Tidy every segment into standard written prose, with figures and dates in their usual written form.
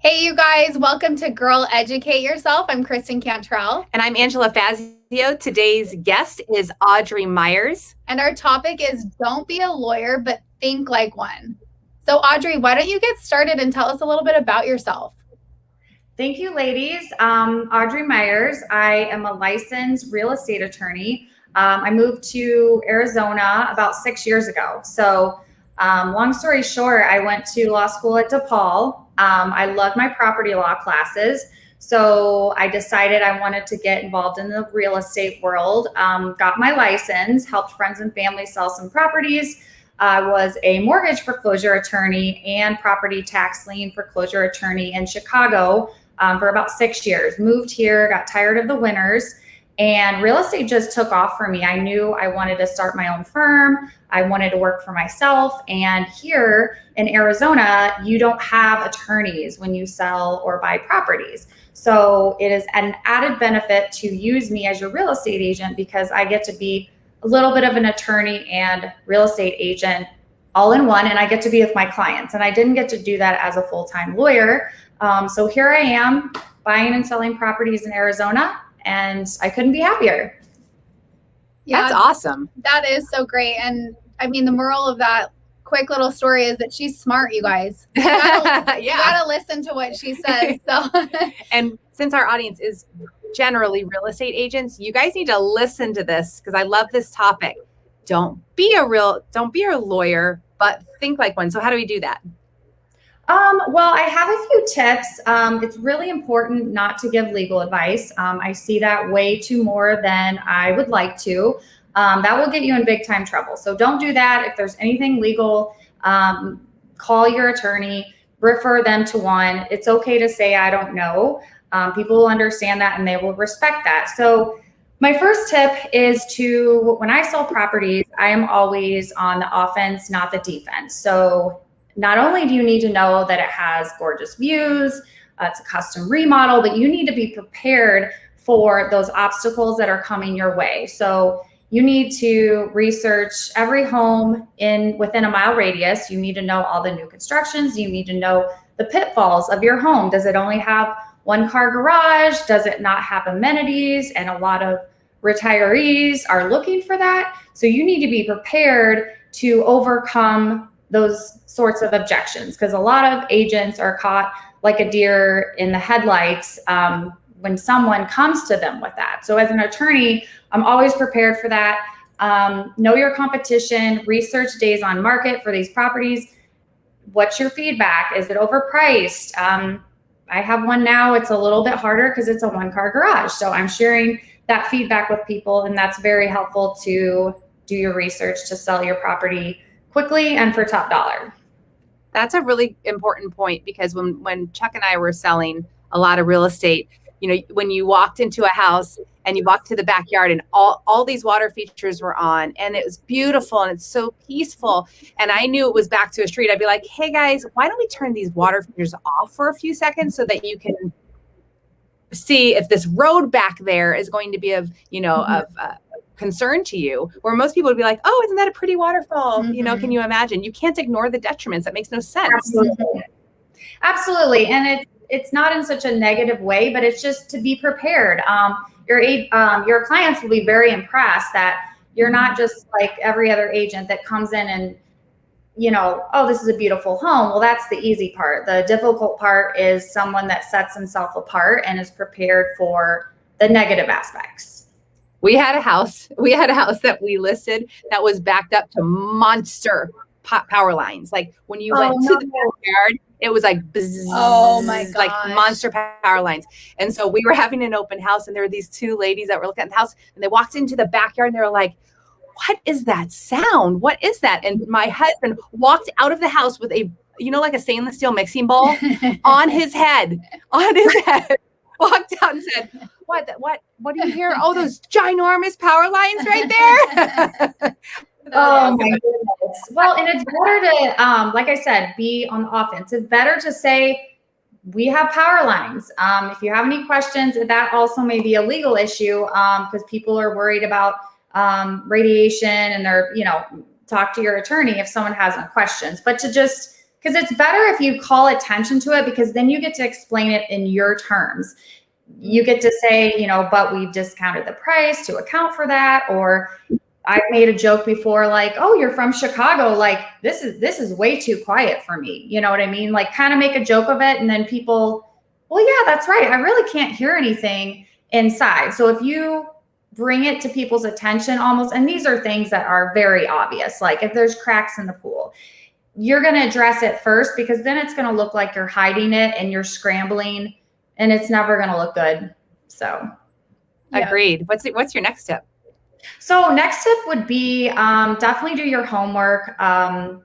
Hey, you guys, welcome to Girl Educate Yourself. I'm Kristen Cantrell. And I'm Angela Fazio. Today's guest is Audrey Myers. And our topic is Don't Be a Lawyer, but Think Like One. So, Audrey, why don't you get started and tell us a little bit about yourself? Thank you, ladies. Audrey Myers. I am a licensed real estate attorney. I moved to Arizona about 6 years ago. So, long story short, I went to law school at DePaul. I loved my property law classes. So I decided I wanted to get involved in the real estate world. Got my license, helped friends and family sell some properties. I was a mortgage foreclosure attorney and property tax lien foreclosure attorney in Chicago for about 6 years. Moved here, got tired of the winters, and real estate just took off for me. I knew I wanted to start my own firm. I wanted to work for myself. And here in Arizona, you don't have attorneys when you sell or buy properties. So it is an added benefit to use me as your real estate agent because I get to be a little bit of an attorney and real estate agent all in one, and I get to be with my clients. And I didn't get to do that as a full-time lawyer. So here I am buying and selling properties in Arizona, and I couldn't be happier. Yeah, that's awesome. That is so great. And I mean, the moral of that quick little story is that she's smart, you guys. You gotta listen to what she says. So and since our audience is generally real estate agents, you guys need to listen to this because I love this topic. Don't be a lawyer, but think like one. So how do we do that? Well, I have a few tips. It's really important not to give legal advice. I see that way too more than I would like to. That will get you in big time trouble. So don't do that. If there's anything legal, call your attorney, refer them to one. It's okay to say, I don't know. People will understand that and they will respect that. So my first tip is when I sell properties, I am always on the offense, not the defense. So not only do you need to know that it has gorgeous views, it's a custom remodel, but you need to be prepared for those obstacles that are coming your way. So you need to research every home within a mile radius. You need to know all the new constructions. You need to know the pitfalls of your home. Does it only have one car garage? Does it not have amenities? And a lot of retirees are looking for that. So you need to be prepared to overcome those sorts of objections, because a lot of agents are caught like a deer in the headlights when someone comes to them with that. So as an attorney, I'm always prepared for that. Know your competition, research days on market for these properties. What's your feedback? Is it overpriced? I have one now. It's a little bit harder because it's a one-car garage. So I'm sharing that feedback with people, and that's very helpful to do your research to sell your property quickly and for top dollar. That's a really important point because when Chuck and I were selling a lot of real estate, when you walked into a house and you walked to the backyard and all these water features were on and it was beautiful and it's so peaceful. And I knew it was back to a street. I'd be like, hey guys, why don't we turn these water features off for a few seconds so that you can see if this road back there is going to be of concern to you, where most people would be like, oh, isn't that a pretty waterfall? Mm-hmm. Can you imagine? You can't ignore the detriments. That makes no sense. Absolutely. And it's not in such a negative way, but it's just to be prepared. Your clients will be very impressed that you're not just like every other agent that comes in and, oh, this is a beautiful home. Well, that's the easy part. The difficult part is someone that sets himself apart and is prepared for the negative aspects. We had a house that we listed that was backed up to monster power lines. Like when you went to the backyard, it was like, bzz, oh my gosh, like monster power lines. And so we were having an open house and there were these two ladies that were looking at the house and they walked into the backyard and they were like, what is that sound? What is that? And my husband walked out of the house with like a stainless steel mixing bowl on his head, walked out and said, what do you hear? Oh, those ginormous power lines right there. Oh my goodness. Well, and it's better to, like I said, be on the offense. It's better to say, we have power lines. If you have any questions, that also may be a legal issue because people are worried about radiation and they're, talk to your attorney if someone has any questions. But to just because it's better if you call attention to it, because then you get to explain it in your terms. You get to say, you know, but we've discounted the price to account for that. Or I've made a joke before, like, oh, you're from Chicago. Like, this is way too quiet for me. You know what I mean? Like, kind of make a joke of it. And then people, well, yeah, that's right. I really can't hear anything inside. So if you bring it to people's attention almost, and these are things that are very obvious, like if there's cracks in the pool, you're going to address it first, because then it's going to look like you're hiding it and you're scrambling, and it's never going to look good. So agreed. What's your next tip? So next tip would be definitely do your homework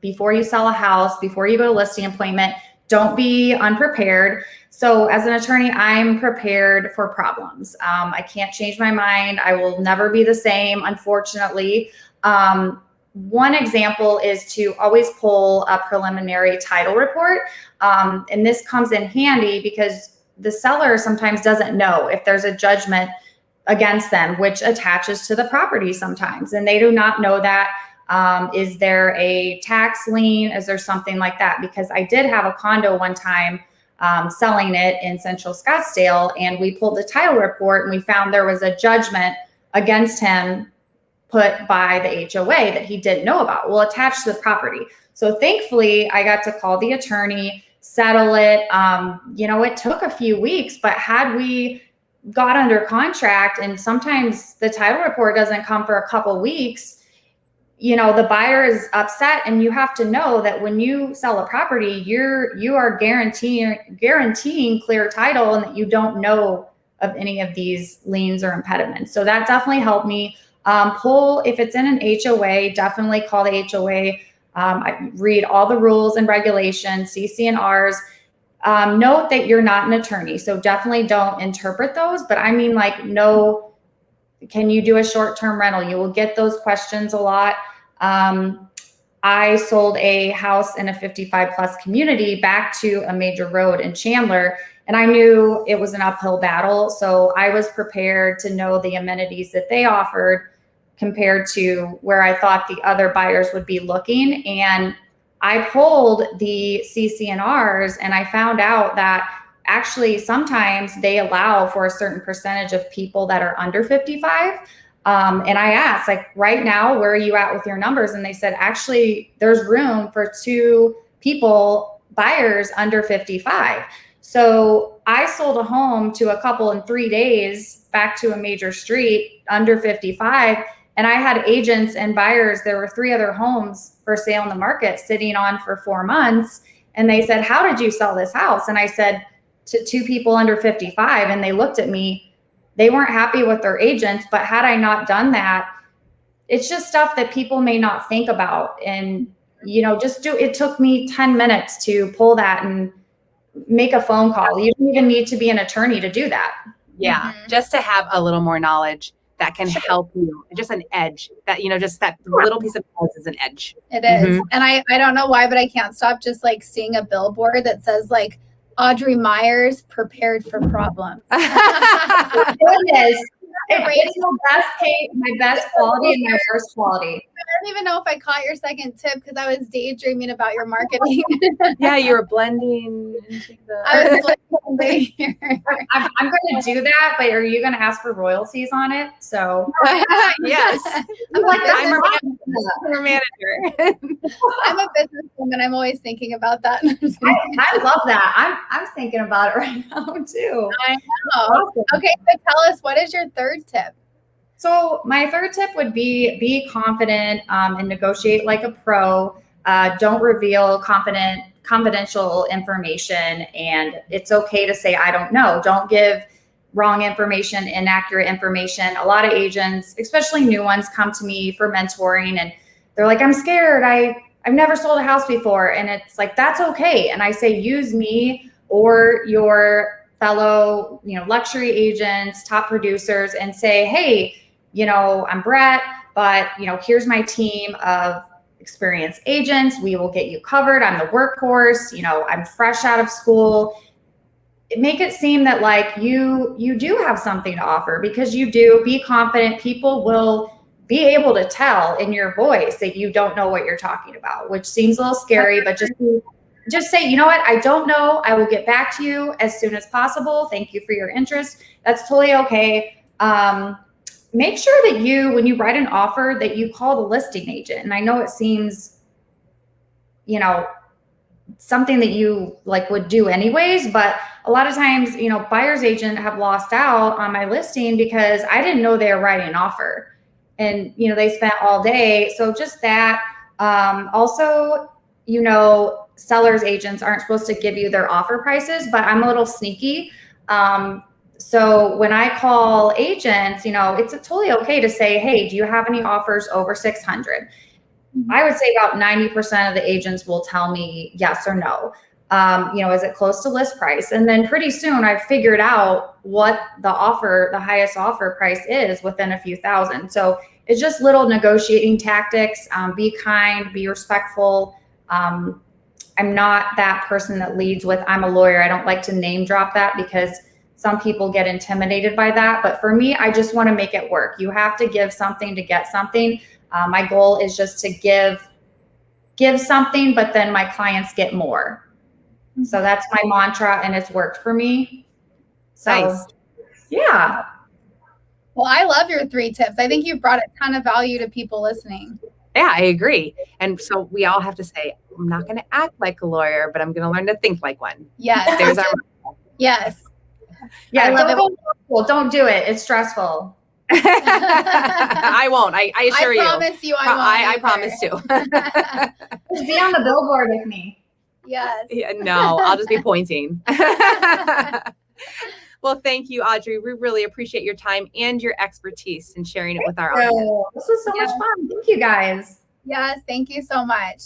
before you sell a house, before you go to listing appointment. Don't be unprepared. So as an attorney, I'm prepared for problems. I can't change my mind. I will never be the same, unfortunately. One example is to always pull a preliminary title report. And this comes in handy because the seller sometimes doesn't know if there's a judgment against them, which attaches to the property sometimes. And they do not know that. Is there a tax lien? Is there something like that? Because I did have a condo one time selling it in Central Scottsdale, and we pulled the title report and we found there was a judgment against him put by the HOA that he didn't know about. Well, attached to the property. So thankfully I got to call the attorney, settle it. You know, it took a few weeks, but had we got under contract, and sometimes the title report doesn't come for a couple weeks, you know, the buyer is upset. And you have to know that when you sell a property, you are guaranteeing clear title, and that you don't know of any of these liens or impediments. So that definitely helped me. Pull, if it's in an HOA, definitely call the HOA. I read all the rules and regulations, CC&Rs. Note that you're not an attorney, so definitely don't interpret those. But I mean, like, no, can you do a short-term rental? You will get those questions a lot. I sold a house in a 55 plus community back to a major road in Chandler, and I knew it was an uphill battle. So I was prepared to know the amenities that they offered compared to where I thought the other buyers would be looking. And I pulled the CC&Rs, and I found out that actually sometimes they allow for a certain percentage of people that are under 55. And I asked, like, right now, where are you at with your numbers? And they said, actually, there's room for 2 people, buyers under 55. So I sold a home to a couple in 3 days back to a major street under 55. And I had agents and buyers. There were 3 other homes for sale in the market sitting on for 4 months. And they said, how did you sell this house? And I said, to 2 people under 55. And they looked at me. They weren't happy with their agents, but had I not done that, it's just stuff that people may not think about. And, you know, it took me 10 minutes to pull that and make a phone call. You don't even need to be an attorney to do that. Yeah. Just to have a little more knowledge that can help you, just an edge that, you know, just that little piece of knowledge is an edge. It is. And I don't know why, but I can't stop just like seeing a billboard that says like Audrey Myers prepared for problems. It is. It's my best quality and my worst quality. I don't even know if I caught your second tip because I was daydreaming about your marketing. Yeah, you were blending into the. I was blending here. I'm going to do that, but are you going to ask for royalties on it? So yes, I'm like, I'm a manager. I'm a businesswoman. I'm always thinking about that. I love that. I'm thinking about it right now too. I know. Awesome. Okay, so tell us, what is your third tip? So my third tip would be confident and negotiate like a pro. Don't reveal confidential information, and it's okay to say, I don't know. Don't give wrong information, inaccurate information. A lot of agents, especially new ones, come to me for mentoring and they're like, I'm scared. I've never sold a house before. And it's like, that's okay. And I say, use me or your fellow, you know, luxury agents, top producers, and say, hey, you know, I'm Brett, but, you know, here's my team of experienced agents. We will get you covered. I'm the workhorse. You know, I'm fresh out of school. Make it seem that like you do have something to offer, because you do. Be confident. People will be able to tell in your voice that you don't know what you're talking about, which seems a little scary, but just just say, you know what, I don't know. I will get back to you as soon as possible. Thank you for your interest. That's totally okay. Make sure that when you write an offer, that you call the listing agent. And I know it seems, something that you like would do anyways, but a lot of times, buyer's agent have lost out on my listing because I didn't know they were writing an offer, and they spent all day. So just that. Also, sellers agents aren't supposed to give you their offer prices, but I'm a little sneaky. So when I call agents, it's totally okay to say, hey, do you have any offers over 600? I would say about 90% of the agents will tell me yes or no. Is it close to list price? And then pretty soon I've figured out what the highest offer price is within a few thousand. So it's just little negotiating tactics. Be kind, be respectful. I'm not that person that leads with, I'm a lawyer. I don't like to name drop that because some people get intimidated by that. But for me, I just want to make it work. You have to give something to get something. My goal is just to give something, but then my clients get more. So that's my mantra, and it's worked for me. So, nice. Yeah. Well, I love your 3 tips. I think you've brought a ton of value to people listening. Yeah, I agree. And so we all have to say, I'm not going to act like a lawyer, but I'm going to learn to think like one. Yes. There's our yes. Yeah. I love it. Well, don't do it. It's stressful. I won't. I assure you. I promise you I won't. I promise to. Just be on the billboard with me. Yes. Yeah, no, I'll just be pointing. Well, thank you, Audrey. We really appreciate your time and your expertise in sharing it with our audience. This was so much fun. Thank you, guys. Yes, thank you so much.